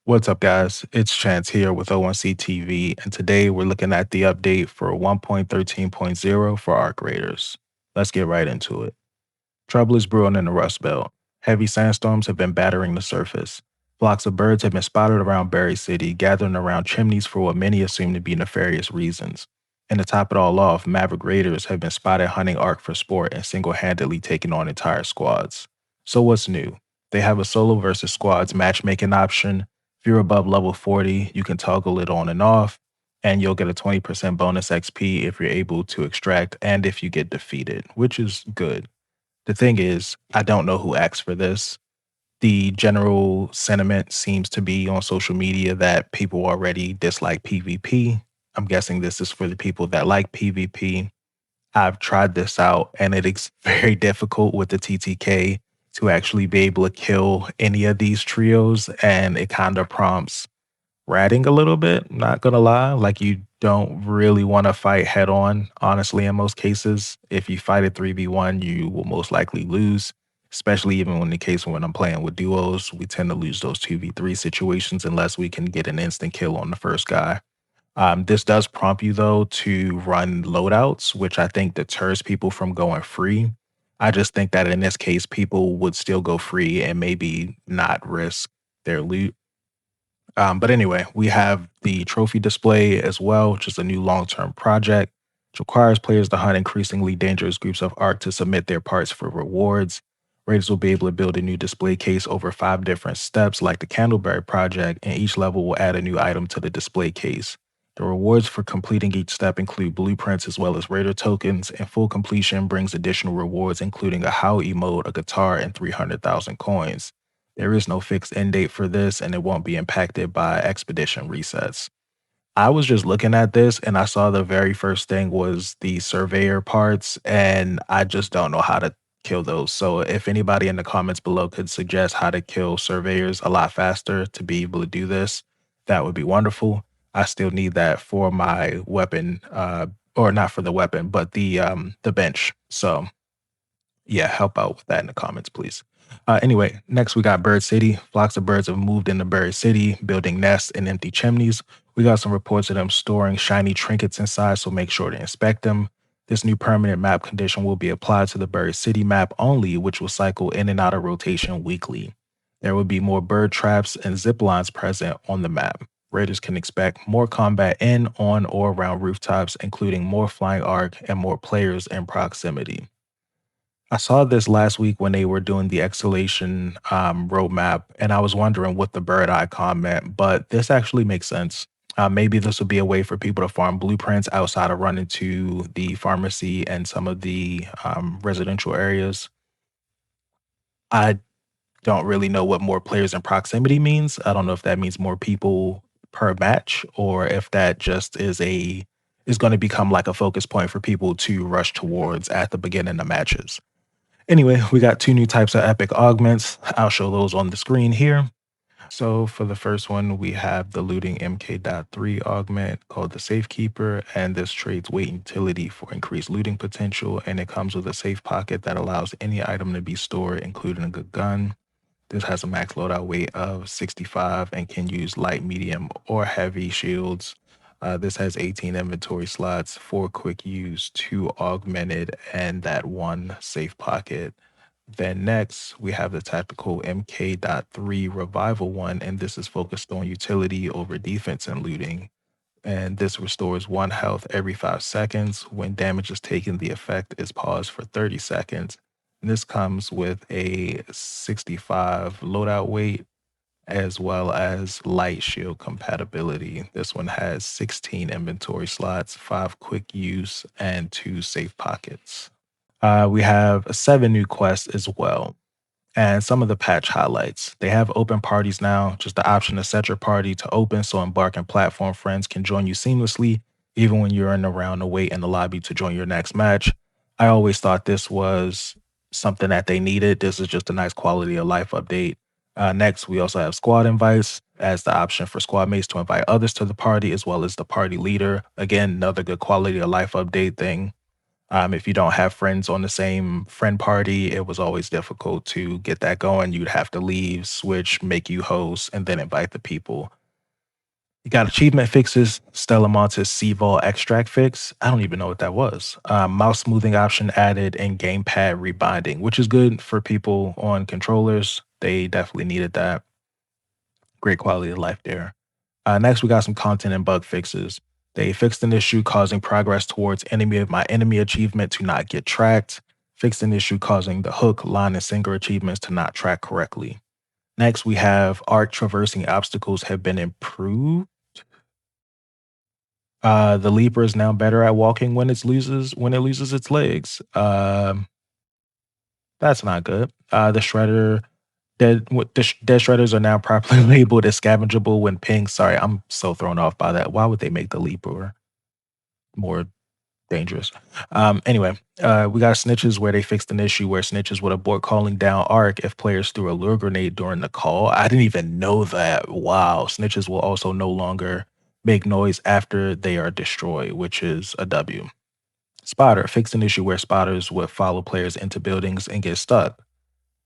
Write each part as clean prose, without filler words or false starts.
What's up, guys? It's Chance here with O1C TV, and today we're looking at the update for 1.13.0 for Arc Raiders. Let's get right into it. Trouble is brewing in the Rust Belt. Heavy sandstorms have been battering the surface. Flocks of birds have been spotted around Berry City, gathering around chimneys for what many assume to be nefarious reasons. And to top it all off, Maverick Raiders have been spotted hunting Ark for sport and single handedly taking on entire squads. So, what's new? They have a solo versus squads matchmaking option. If you're above level 40, you can toggle it on and off, and you'll get a 20% bonus XP if you're able to extract and if you get defeated, which is good. The thing is, I don't know who asked for this. The general sentiment seems to be on social media that people already dislike PvP. I'm guessing this is for the people that like PvP. I've tried this out and it is very difficult with the TTK to actually be able to kill any of these trios, and it kind of prompts ratting a little bit, not gonna lie. Like, you don't really want to fight head on, honestly, in most cases. If you fight a 3v1, you will most likely lose, especially even in the case when I'm playing with duos. We tend to lose those 2v3 situations unless we can get an instant kill on the first guy. This does prompt you, though, to run loadouts, which I think deters people from going free. I just think that in this case, people would still go free and maybe not risk their loot. But anyway, we have the trophy display as well, which is a new long term project, which requires players to hunt increasingly dangerous groups of Ark to submit their parts for rewards. Raiders will be able to build a new display case over 5 different steps, like the Candleberry project, and each level will add a new item to the display case. The rewards for completing each step include blueprints as well as Raider tokens, and full completion brings additional rewards, including a How emote, a guitar, and 300,000 coins. There is no fixed end date for this, and it won't be impacted by expedition resets. I was just looking at this and I saw the very first thing was the surveyor parts, and I just don't know how to kill those. So, if anybody in the comments below could suggest how to kill surveyors a lot faster to be able to do this, that would be wonderful. I still need that for my weapon, or not for the weapon, but the bench. So yeah, help out with that in the comments, please. Anyway, next we got Bird City. Flocks of birds have moved into Bird City, building nests in empty chimneys. We got some reports of them storing shiny trinkets inside, so make sure to inspect them. This new permanent map condition will be applied to the Bird City map only, which will cycle in and out of rotation weekly. There will be more bird traps and zip lines present on the map. Raiders can expect more combat in, on, or around rooftops, including more flying arc and more players in proximity. I saw this last week when they were doing the exhalation roadmap, and I was wondering what the bird icon meant, but this actually makes sense. Maybe this will be a way for people to farm blueprints outside of running to the pharmacy and some of the residential areas. I don't really know what more players in proximity means. I don't know if that means more people per match or if that just is going to become like a focus point for people to rush towards at the beginning of matches. Anyway, we got two new types of epic augments. I'll show those on the screen here. So for the first one, we have the looting MK.3 augment called the Safekeeper, and this trades weight utility for increased looting potential, and it comes with a safe pocket that allows any item to be stored, including a good gun. This has a max loadout weight of 65 and can use light, medium, or heavy shields. This has 18 inventory slots, 4 quick use, 2 augmented, and that 1 safe pocket. Then next, we have the tactical MK.3 revival one, and this is focused on utility over defense and looting. And this restores 1 health every 5 seconds. When damage is taken, the effect is paused for 30 seconds. And this comes with a 65 loadout weight as well as light shield compatibility. This one has 16 inventory slots, 5 quick use, and 2 safe pockets. We have 7 new quests as well. And some of the patch highlights. They have open parties now, just the option to set your party to open so embarking platform friends can join you seamlessly, even when you're in the round to wait in the lobby to join your next match. I always thought this was something that they needed. This is just a nice quality of life update. Next, we also have squad invites as the option for squad mates to invite others to the party, as well as the party leader. Again, another good quality of life update thing. If you don't have friends on the same friend party, it was always difficult to get that going. You'd have to leave, switch, make you host, and then invite the people. You got achievement fixes, Stella Montes Seaval extract fix. I don't even know what that was. Mouse smoothing option added and gamepad rebinding, which is good for people on controllers. They definitely needed that. Great quality of life there. Next, we got some content and bug fixes. They fixed an issue causing progress towards enemy of my enemy achievement to not get tracked. Fixed an issue causing the hook, line, and sinker achievements to not track correctly. Next, we have arc traversing obstacles have been improved. The leaper is now better at walking when it loses its legs. That's not good. The shredder dead shredders are now properly labeled as scavengeable when pinged. Sorry, I'm so thrown off by that. Why would they make the leaper more dangerous? Anyway, we got snitches where they fixed an issue where snitches would abort calling down arc if players threw a lure grenade during the call. I didn't even know that. Wow. Snitches will also no longer make noise after they are destroyed, which is a W. Spotter fixed an issue where spotters would follow players into buildings and get stuck.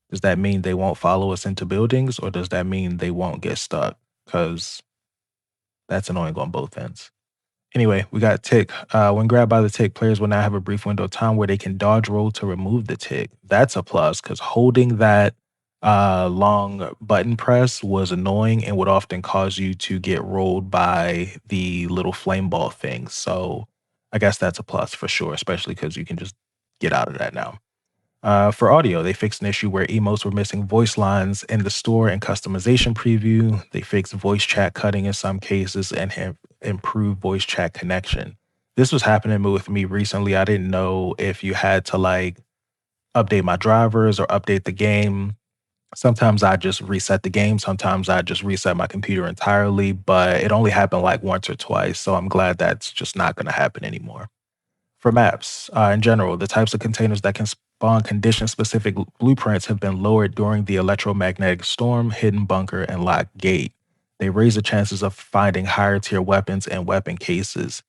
Does that mean they won't follow us into buildings, or does that mean they won't get stuck? Because that's annoying on both ends. Anyway, we got tick. When grabbed by the tick, players will now have a brief window of time where they can dodge roll to remove the tick. That's a plus because holding that long button press was annoying and would often cause you to get rolled by the little flame ball thing. So I guess that's a plus for sure, especially because you can just get out of that now. For audio, they fixed an issue where emotes were missing voice lines in the store and customization preview. They fixed voice chat cutting in some cases and have improved voice chat connection. This was happening with me recently. I didn't know if you had to like update my drivers or update the game. Sometimes I just reset the game. Sometimes I just reset my computer entirely, but it only happened like once or twice. So I'm glad that's just not going to happen anymore. For maps, in general, the types of containers that can spawn condition-specific blueprints have been lowered during the electromagnetic storm, hidden bunker, and locked gate. They raise the chances of finding higher tier weapons and weapon cases.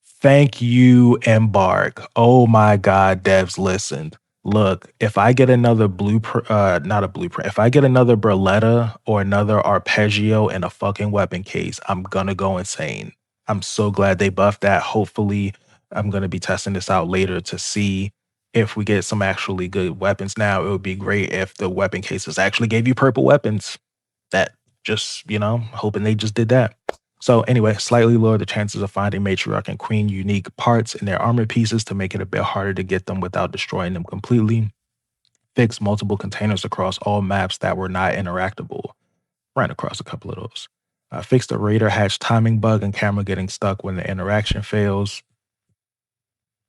Thank you, Embark. Oh my God, devs listened. Look, if I get another blueprint, not a blueprint, if I get another Berletta or another Arpeggio in a fucking weapon case, I'm gonna go insane. I'm so glad they buffed that. Hopefully, I'm gonna be testing this out later to see if we get some actually good weapons. Now, it would be great if the weapon cases actually gave you purple weapons. That just, hoping they just did that. So anyway, slightly lower the chances of finding matriarch and queen unique parts in their armor pieces to make it a bit harder to get them without destroying them completely. Fix multiple containers across all maps that were not interactable. Ran across a couple of those. Fix the radar hatch timing bug and camera getting stuck when the interaction fails.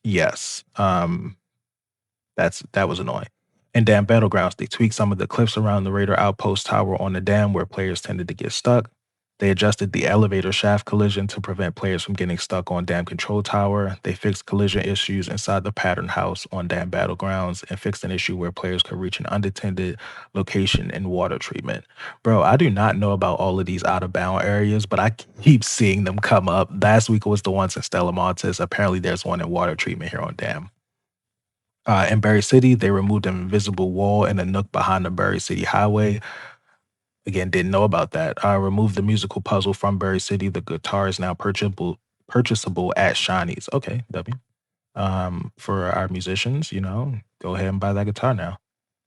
Yes. That was annoying. In Dam Battlegrounds, they tweaked some of the cliffs around the radar outpost tower on the dam where players tended to get stuck. They adjusted the elevator shaft collision to prevent players from getting stuck on Dam Control Tower. They fixed collision issues inside the pattern house on Dam Battlegrounds and fixed an issue where players could reach an unattended location in water treatment. Bro, I do not know about all of these out of bound areas, but I keep seeing them come up. Last week was the ones in Stella Montes. Apparently, there's one in water treatment here on Dam. In Berry City, they removed an invisible wall in a nook behind the Berry City Highway. Again, didn't know about that. Removed the musical puzzle from Berry City. The guitar is now purchasable at Shinies. Okay, W. For our musicians, go ahead and buy that guitar now.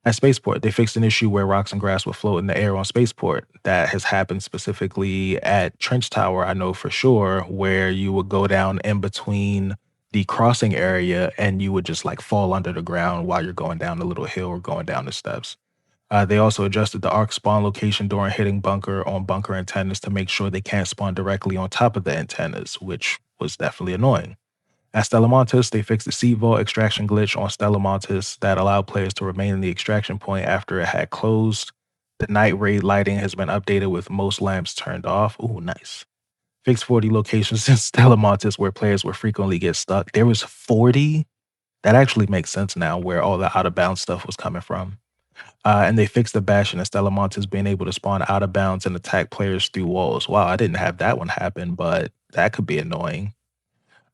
At Spaceport, they fixed an issue where rocks and grass would float in the air on Spaceport. That has happened specifically at Trench Tower, I know for sure, where you would go down in between the crossing area and you would just like fall under the ground while you're going down the little hill or going down the steps. They also adjusted the arc spawn location during hitting bunker on bunker antennas to make sure they can't spawn directly on top of the antennas, which was definitely annoying. At Stellamontis, they fixed the seed vault extraction glitch on Stellamontis that allowed players to remain in the extraction point after it had closed. The night raid lighting has been updated with most lamps turned off. Ooh, nice. Fixed 40 locations in Stellamontis where players would frequently get stuck. There was 40? That actually makes sense now where all the out of bounds stuff was coming from. And they fixed the Bastion and Stellamontis being able to spawn out of bounds and attack players through walls. Wow, I didn't have that one happen, but that could be annoying.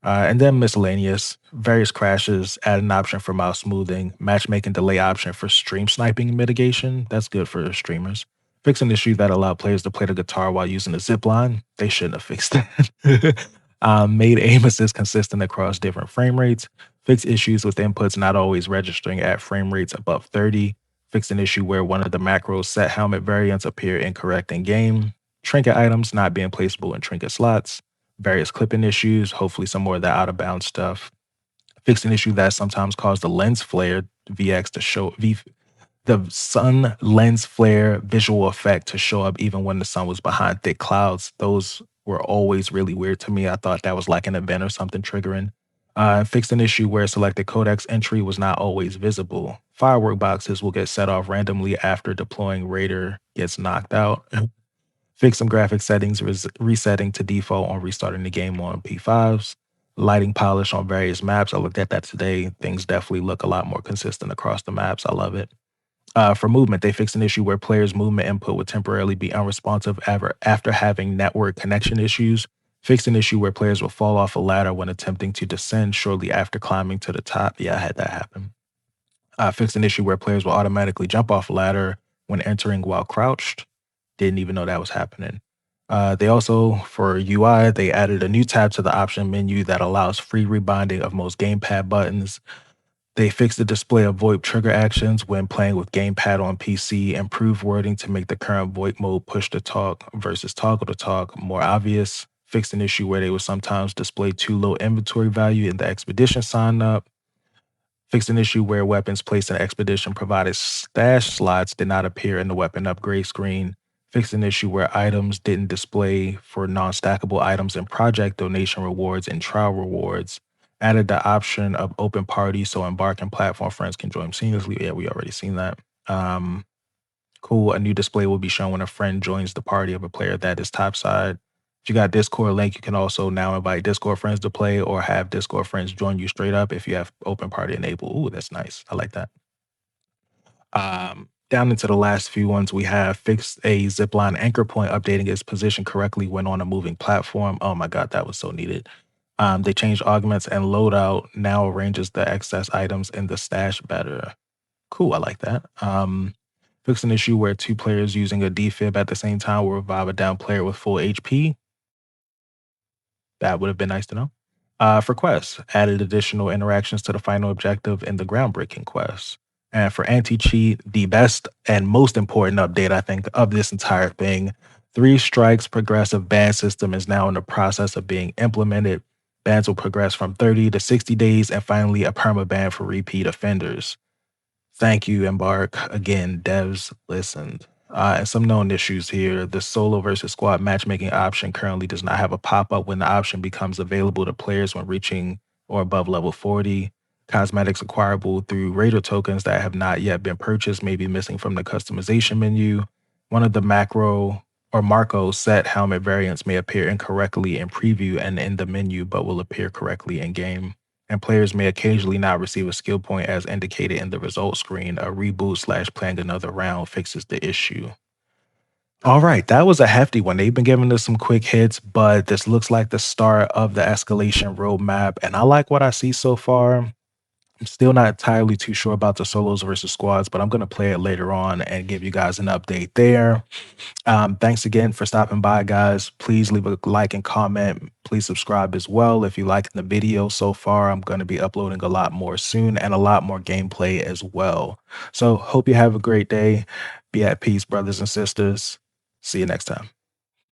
And then miscellaneous, various crashes, add an option for mouse smoothing, matchmaking delay option for stream sniping mitigation. That's good for streamers. Fix an issue that allowed players to play the guitar while using the zip line. They shouldn't have fixed that. Made aim assist consistent across different frame rates. Fix issues with inputs not always registering at frame rates above 30. Fix an issue where one of the macros set helmet variants appear incorrect in game. Trinket items not being placeable in trinket slots. Various clipping issues, hopefully some more of the out of bounds stuff. Fix an issue that sometimes caused the lens flare VX to show the sun lens flare visual effect to show up even when the sun was behind thick clouds. Those were always really weird to me. I thought that was like an event or something triggering. Fixed an issue where selected codex entry was not always visible. Firework boxes will get set off randomly after deploying Raider gets knocked out. Fix some graphic settings, resetting to default on restarting the game on P5s. Lighting polish on various maps. I looked at that today. Things definitely look a lot more consistent across the maps. I love it. For movement, they fixed an issue where players' movement input would temporarily be unresponsive after having network connection issues. Fixed an issue where players would fall off a ladder when attempting to descend shortly after climbing to the top. Yeah, I had that happen. Fixed an issue where players will automatically jump off a ladder when entering while crouched. Didn't even know that was happening. They also, for UI, they added a new tab to the option menu that allows free rebinding of most gamepad buttons. They fixed the display of VoIP trigger actions when playing with gamepad on PC, improved wording to make the current VoIP mode push to talk versus toggle to talk more obvious. Fixed an issue where they would sometimes display too low inventory value in the expedition sign up. Fixed an issue where weapons placed in expedition provided stash slots did not appear in the weapon upgrade screen. Fixed an issue where items didn't display for non-stackable items in project donation rewards and trial rewards. Added the option of open party so embark and platform friends can join seamlessly. Yeah, we already seen that. Um, Cool. A new display will be shown when a friend joins the party of a player that is topside. If you got Discord link, you can also now invite Discord friends to play or have Discord friends join you straight up if you have open party enabled. Ooh, that's nice. I like that. Down into the last few ones, we have fixed a zipline anchor point, updating its position correctly when on a moving platform. Oh my God, that was so needed. They changed augments and loadout now arranges the excess items in the stash better. Cool, I like that. Fix an issue where two players using a defib at the same time will revive a down player with full HP. That would have been nice to know. For quests, added additional interactions to the final objective in the groundbreaking quests. And for anti-cheat, the best and most important update, I think, of this entire thing, three strikes progressive ban system is now in the process of being implemented. Bans will progress from 30 to 60 days and finally a perma ban for repeat offenders. Thank you, Embark. Again, devs listened. And some known issues here. The solo versus squad matchmaking option currently does not have a pop up when the option becomes available to players when reaching or above level 40. Cosmetics acquirable through Raider tokens that have not yet been purchased may be missing from the customization menu. One of the macro or Marco set helmet variants may appear incorrectly in preview and in the menu, but will appear correctly in game, and players may occasionally not receive a skill point as indicated in the result screen. A reboot slash playing another round fixes the issue. All right, that was a hefty one. They've been giving us some quick hits, but this looks like the start of the escalation roadmap, and I like what I see so far. I'm still not entirely too sure about the solos versus squads, but I'm going to play it later on and give you guys an update there. Thanks again for stopping by, guys. Please leave a like and comment. Please subscribe as well if you liked the video so far. I'm going to be uploading a lot more soon and a lot more gameplay as well. So hope you have a great day. Be at peace, brothers and sisters. See you next time.